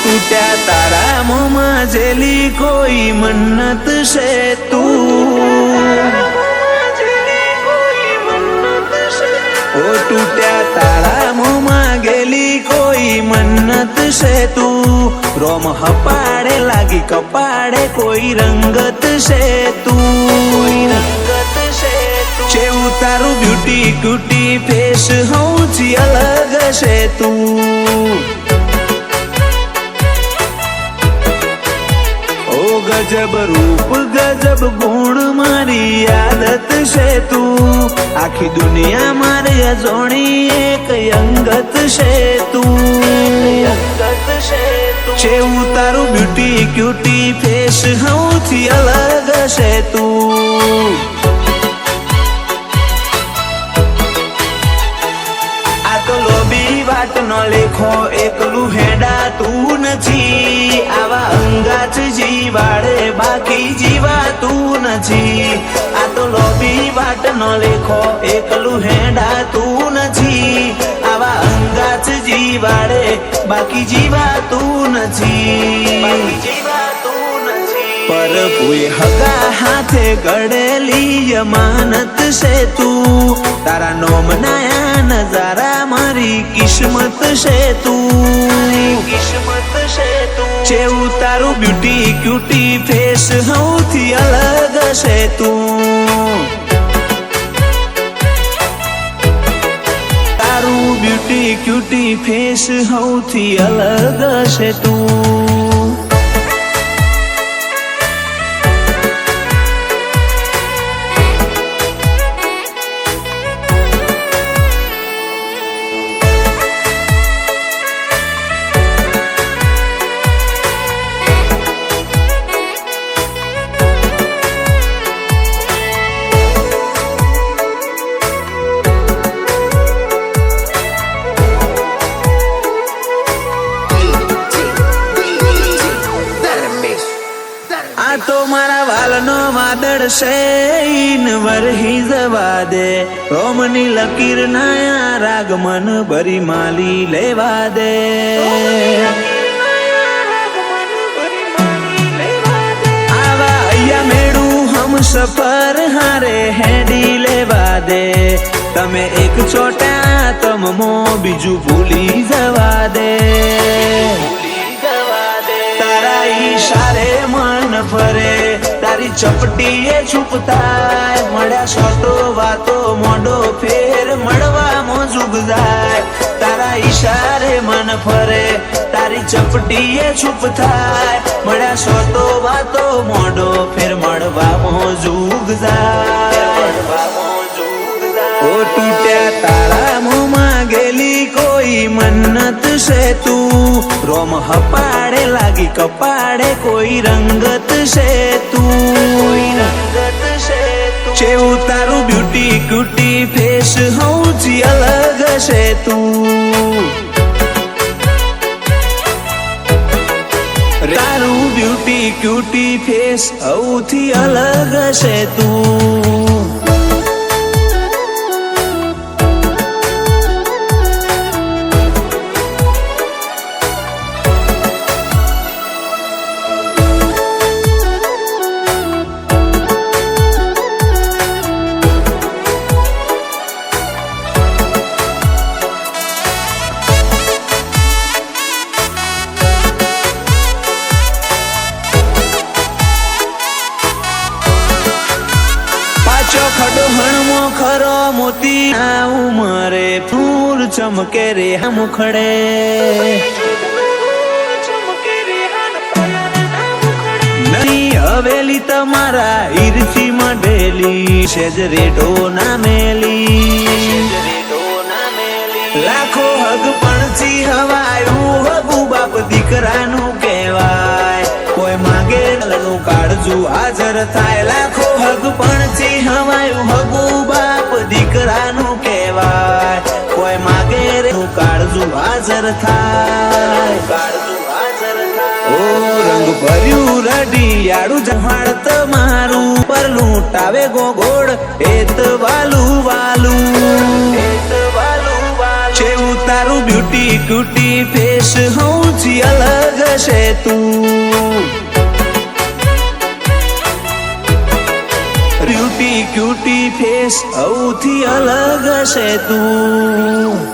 टूटा तारा मोमा जेली कोई मन्नत से तू ओ टूटा तारा मोमा गेली कोई मन्नत से तू रोम हपाड़े लागी कपाड़े कोई रंगत से तू चेऊ तारू ब्यूटी क्यूटी फेस हूँ अलग से तू गजब रूप गजब गुण मारी आदत से तू आखी दुनिया मारे अजोणी एक अंगत से तू चेऊ तारू ब्यूटी क्यूटी फेस हूँ थी अलग से तू आ तो लोबी वाट न लेखो एकलू हेडा तू नथी आवा अंगाच जीवाड़े बाकी जीवा तू नथी आ तो लोबी वाट न लेखो एकलू हेडा तू नथी आवा अंगाच जीवाड़े बाकी जीवा तू नथी पर कोई हगा हाथे गड़ेली अमानत से तू तारा नोम नया नजारा मारी किस्मत से तू चेऊ तारू ब्यूटी क्यूटी फेस हूँ थी अलग से तू तारू ब्यूटी क्यूटी फेस हूँ थी अलग से तू तो मारा वालनो वादड़ से इन वरही जवा दे रोमनी लकीर नया रागमन बरी माली लेवा दे आवा अय्या मेड़ू हम सफर हारे हेडी लेवा दे तमे एक छोटा तम मो बीजू भूली जवा दे तारा इशारे मन फरे तारी चपटी छुपता मळ्या सोटो वातो मोडो फेर मळवा मोजुग जाय तारा इशारे मन फरे तारी चपटी छुपता मळ्या सोटो वातो मोडो फेर मळवा मोजुग जाय ओ टूटा तारा मोमा गेली कोई मन्नत से तू रोम हपाड़े लागी कपाड़े कोई रंगत से तू चेऊ तारू ब्यूटी क्यूटी फेस हूँ थी अलग से तू तारू ब्यूटी क्यूटी फेस हूँ थी अलग से तू खडो हणमो खरो मोती आ उमरे फूल चमके रे हम खड़े नहीं हवेली तमारा ईरसी मढेली सेज रेडो ना मेली लाखो हग पणची हवायू हगू बाप दीकरानु कहेवाय कोई मागे नु काळजू हाजर थाय लाखो हग पणची हवायू हगू बाप दीकरानु कहेवाय कोई मागे नु काळजू हाजर थाय ओ रंग भर्यू रडियाळू जहाळत मारू पर लूटावे गोगोड एत वालू वालू चेऊ तारू ब्यूटी क्यूटी फेस हूँ સૌથી અલગ છે તું. ક્યુટી ક્યુટી ફેસ સૌથી અલગ છે તું.